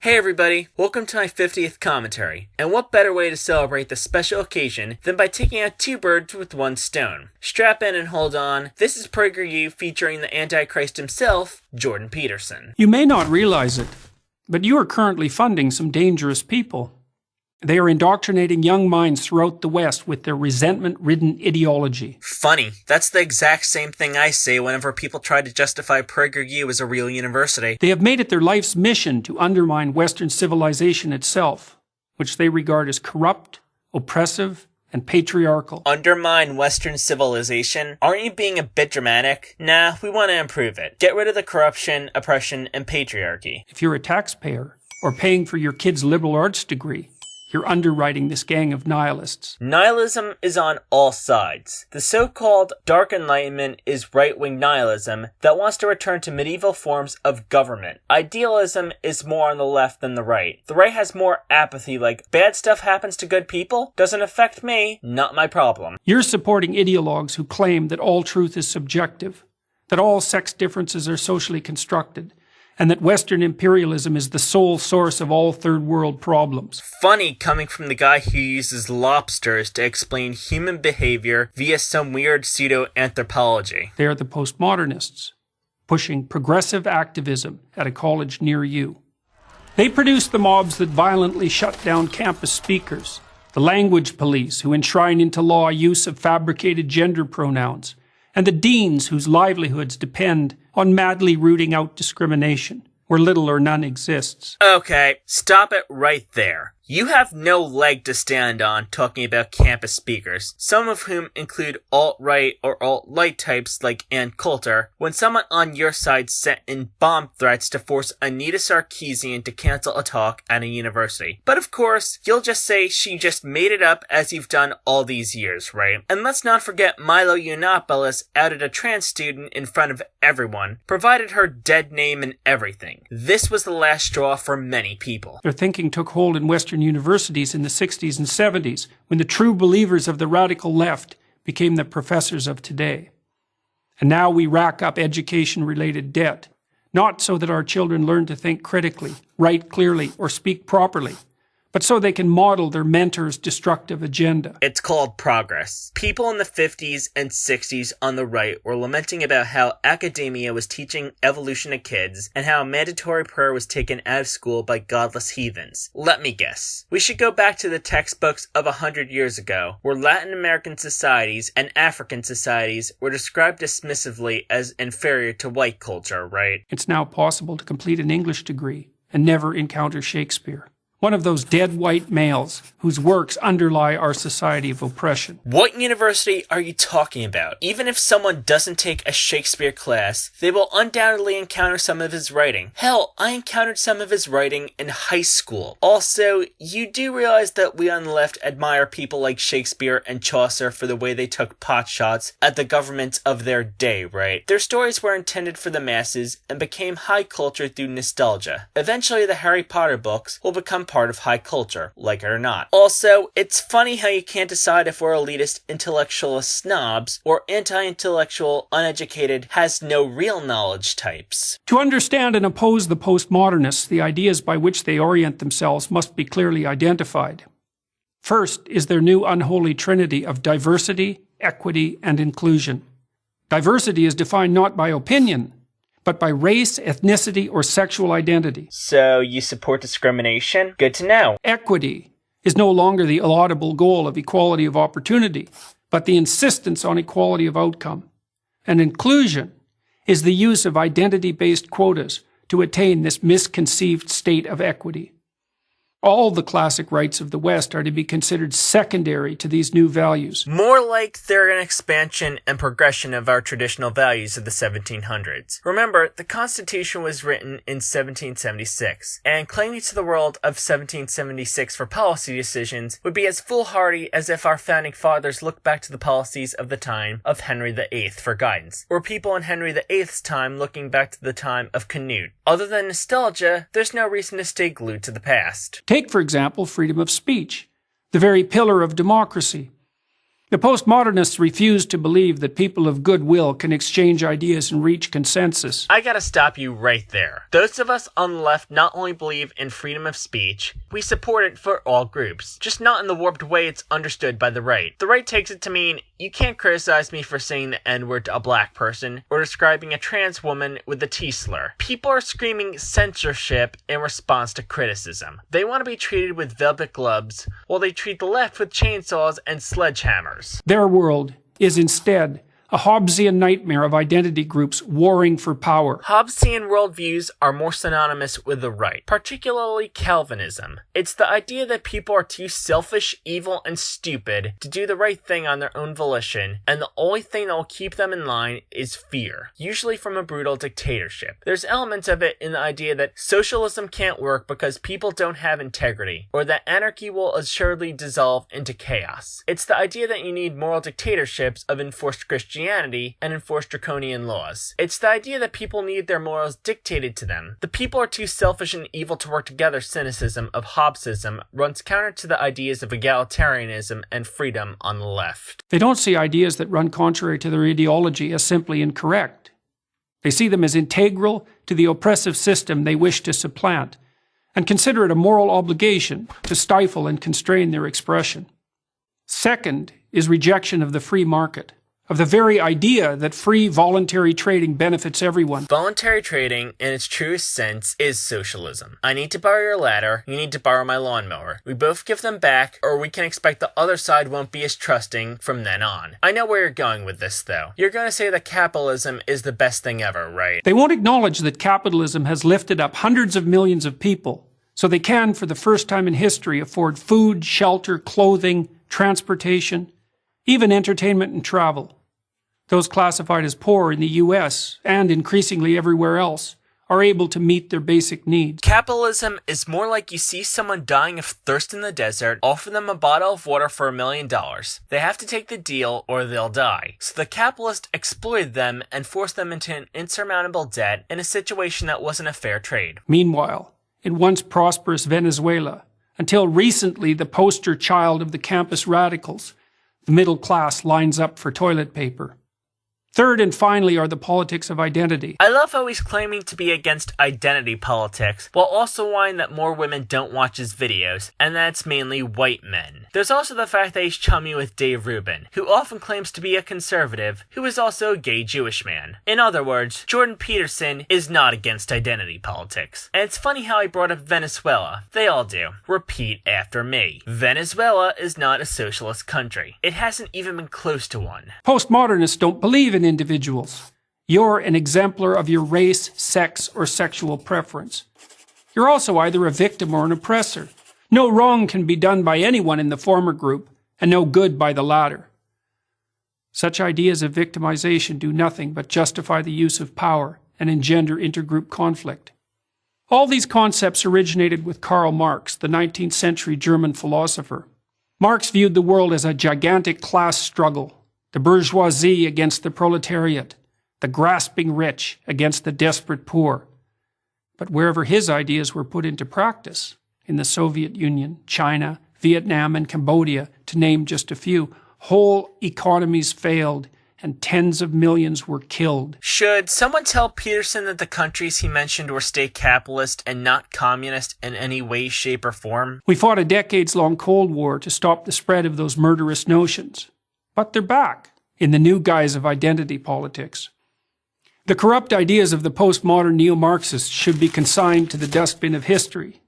Hey everybody, welcome to my 50th commentary. And what better way to celebrate this special occasion than by taking out two birds with one stone. Strap in and hold on. This is PragerU featuring the Antichrist himself, Jordan Peterson. You may not realize it, but you are currently funding some dangerous people. They are indoctrinating young minds throughout the West with their resentment-ridden ideology. Funny, that's the exact same thing I say whenever people try to justify PragerU as a real university. They have made it their life's mission to undermine Western civilization itself, which they regard as corrupt, oppressive, and patriarchal. Undermine Western civilization? Aren't you being a bit dramatic? Nah, we want to improve it. Get rid of the corruption, oppression, and patriarchy. If you're a taxpayer, or paying for your kid's liberal arts degree, you're underwriting this gang of nihilists. Nihilism is on all sides. The so-called dark enlightenment is right-wing nihilism that wants to return to medieval forms of government. Idealism is more on the left than the right. The right has more apathy, like, bad stuff happens to good people? Doesn't affect me, not my problem. You're supporting ideologues who claim that all truth is subjective, that all sex differences are socially constructed, and that Western imperialism is the sole source of all third world problems. Funny coming from the guy who uses lobsters to explain human behavior via some weird pseudo-anthropology. They are the Post-Modernists, pushing progressive activism at a college near you. They produce the mobs that violently shut down campus speakers, the language police who enshrine into law use of fabricated gender pronouns, and the deans whose livelihoods depend on madly rooting out discrimination, where little or none exists. Okay, stop it right there. You have no leg to stand on talking about campus speakers, some of whom include alt-right or alt-light types like Ann Coulter, when someone on your side sent in bomb threats to force Anita Sarkeesian to cancel a talk at a university. But of course, you'll just say she just made it up as you've done all these years, right? And let's not forget Milo Yiannopoulos outed a trans student in front of everyone, provided her dead name and everything. This was the last straw for many people. Their thinking took hold in Western universities in the 60s and 70s, when the true believers of the radical left became the professors of today. And now we rack up education-related debt, not so that our children learn to think critically, write clearly, or speak properly, but so they can model their mentor's destructive agenda. It's called progress. People in the 50s and 60s on the right were lamenting about how academia was teaching evolution to kids and how mandatory prayer was taken out of school by godless heathens. Let me guess. We should go back to the textbooks of 100 years ago, where Latin American societies and African societies were described dismissively as inferior to white culture, right? It's now possible to complete an English degree and never encounter Shakespeare, one of those dead white males whose works underlie our society of oppression. What university are you talking about? Even if someone doesn't take a Shakespeare class, they will undoubtedly encounter some of his writing. Hell, I encountered some of his writing in high school. Also, you do realize that we on the left admire people like Shakespeare and Chaucer for the way they took pot shots at the governments of their day, right? Their stories were intended for the masses and became high culture through nostalgia. Eventually, the Harry Potter books will become part of high culture, like it or not. Also, it's funny how you can't decide if we're elitist, intellectualist snobs, or anti-intellectual, uneducated, has no real knowledge types. To understand and oppose the postmodernists, the ideas by which they orient themselves must be clearly identified. First is their new unholy trinity of diversity, equity, and inclusion. Diversity is defined not by opinion, but by race, ethnicity, or sexual identity. So you support discrimination? Good to know. Equity is no longer the laudable goal of equality of opportunity, but the insistence on equality of outcome. And inclusion is the use of identity-based quotas to attain this misconceived state of equity. All the classic rights of the West are to be considered secondary to these new values. More like they're an expansion and progression of our traditional values of the 1700s. Remember, the Constitution was written in 1776, and claiming to the world of 1776 for policy decisions would be as foolhardy as if our founding fathers looked back to the policies of the time of Henry VIII for guidance, or people in Henry VIII's time looking back to the time of Canute. Other than nostalgia, there's no reason to stay glued to the past. Take, for example, freedom of speech, the very pillar of democracy. The postmodernists refuse to believe that people of goodwill can exchange ideas and reach consensus. I gotta stop you right there. Those of us on the left not only believe in freedom of speech, we support it for all groups, just not in the warped way it's understood by the right. The right takes it to mean, you can't criticize me for saying the N-word to a black person, or describing a trans woman with a T-slur. People are screaming censorship in response to criticism. They want to be treated with velvet gloves, while they treat the left with chainsaws and sledgehammers. Their world is instead a Hobbesian nightmare of identity groups warring for power. Hobbesian worldviews are more synonymous with the right, particularly Calvinism. It's the idea that people are too selfish, evil, and stupid to do the right thing on their own volition, and the only thing that will keep them in line is fear, usually from a brutal dictatorship. There's elements of it in the idea that socialism can't work because people don't have integrity, or that anarchy will assuredly dissolve into chaos. It's the idea that you need moral dictatorships of enforced Christianity and enforce draconian laws. It's the idea that people need their morals dictated to them. The people are too selfish and evil to work together cynicism of Hobbesism runs counter to the ideas of egalitarianism and freedom on the left. They don't see ideas that run contrary to their ideology as simply incorrect. They see them as integral to the oppressive system they wish to supplant, and consider it a moral obligation to stifle and constrain their expression. Second is rejection of the free market, of the very idea that free voluntary trading benefits everyone. Voluntary trading, in its truest sense, is socialism. I need to borrow your ladder, you need to borrow my lawnmower. We both give them back, or we can expect the other side won't be as trusting from then on. I know where you're going with this, though. You're going to say that capitalism is the best thing ever, right? They won't acknowledge that capitalism has lifted up hundreds of millions of people, so they can, for the first time in history, afford food, shelter, clothing, transportation, even entertainment and travel. Those classified as poor in the US, and increasingly everywhere else, are able to meet their basic needs. Capitalism is more like you see someone dying of thirst in the desert, offer them a bottle of water for $1 million. They have to take the deal or they'll die. So the capitalist exploited them and forced them into an insurmountable debt in a situation that wasn't a fair trade. Meanwhile, in once prosperous Venezuela, until recently the poster child of the campus radicals, the middle class lines up for toilet paper. Third and finally are the politics of identity. I love how he's claiming to be against identity politics, while also whining that more women don't watch his videos, and that's mainly white men. There's also the fact that he's chummy with Dave Rubin, who often claims to be a conservative, who is also a gay Jewish man. In other words, Jordan Peterson is not against identity politics. And it's funny how he brought up Venezuela. They all do. Repeat after me. Venezuela is not a socialist country. It hasn't even been close to one. Postmodernists don't believe in individuals. You're an exemplar of your race, sex, or sexual preference. You're also either a victim or an oppressor. No wrong can be done by anyone in the former group, and no good by the latter. Such ideas of victimization do nothing but justify the use of power and engender intergroup conflict. All these concepts originated with Karl Marx, the 19th century German philosopher. Marx viewed the world as a gigantic class struggle. The bourgeoisie against the proletariat, the grasping rich against the desperate poor. But wherever his ideas were put into practice, in the Soviet Union, China, Vietnam, and Cambodia, to name just a few, whole economies failed and tens of millions were killed. Should someone tell Peterson that the countries he mentioned were state capitalist and not communist in any way, shape, or form? We fought a decades-long Cold War to stop the spread of those murderous notions. But they're back, in the new guise of identity politics. The corrupt ideas of the postmodern neo-Marxists should be consigned to the dustbin of history.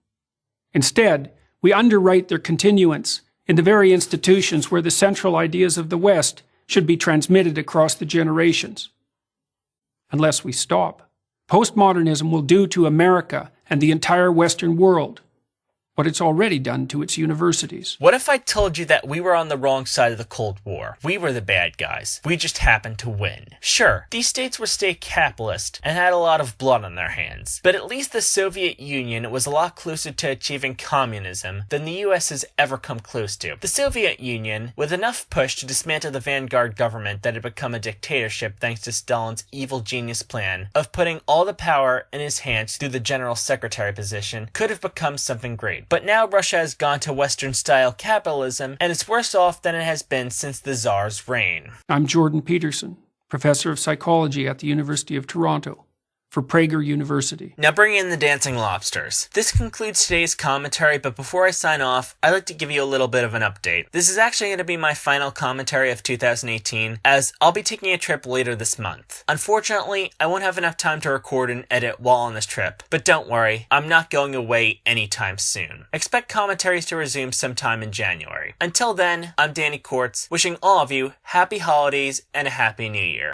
Instead, we underwrite their continuance in the very institutions where the central ideas of the West should be transmitted across the generations. Unless we stop, postmodernism will do to America and the entire Western world what it's already done to its universities. What if I told you that we were on the wrong side of the Cold War? We were the bad guys. We just happened to win. Sure, these states were state capitalist and had a lot of blood on their hands, but at least the Soviet Union was a lot closer to achieving communism than the US has ever come close to. The Soviet Union, with enough push to dismantle the vanguard government that had become a dictatorship thanks to Stalin's evil genius plan of putting all the power in his hands through the general secretary position, could have become something great. decade. But now Russia has gone to Western-style capitalism, and it's worse off than it has been since the Tsar's reign. I'm Jordan Peterson, professor of psychology at the University of Toronto, for Prager University. Now bring in the dancing lobsters. This concludes today's commentary, but before I sign off, I'd like to give you a little bit of an update. This is actually going to be my final commentary of 2018, as I'll be taking a trip later this month. Unfortunately, I won't have enough time to record and edit while on this trip, but don't worry, I'm not going away anytime soon. Expect commentaries to resume sometime in January. Until then, I'm Danny Quartz, wishing all of you happy holidays and a happy new year.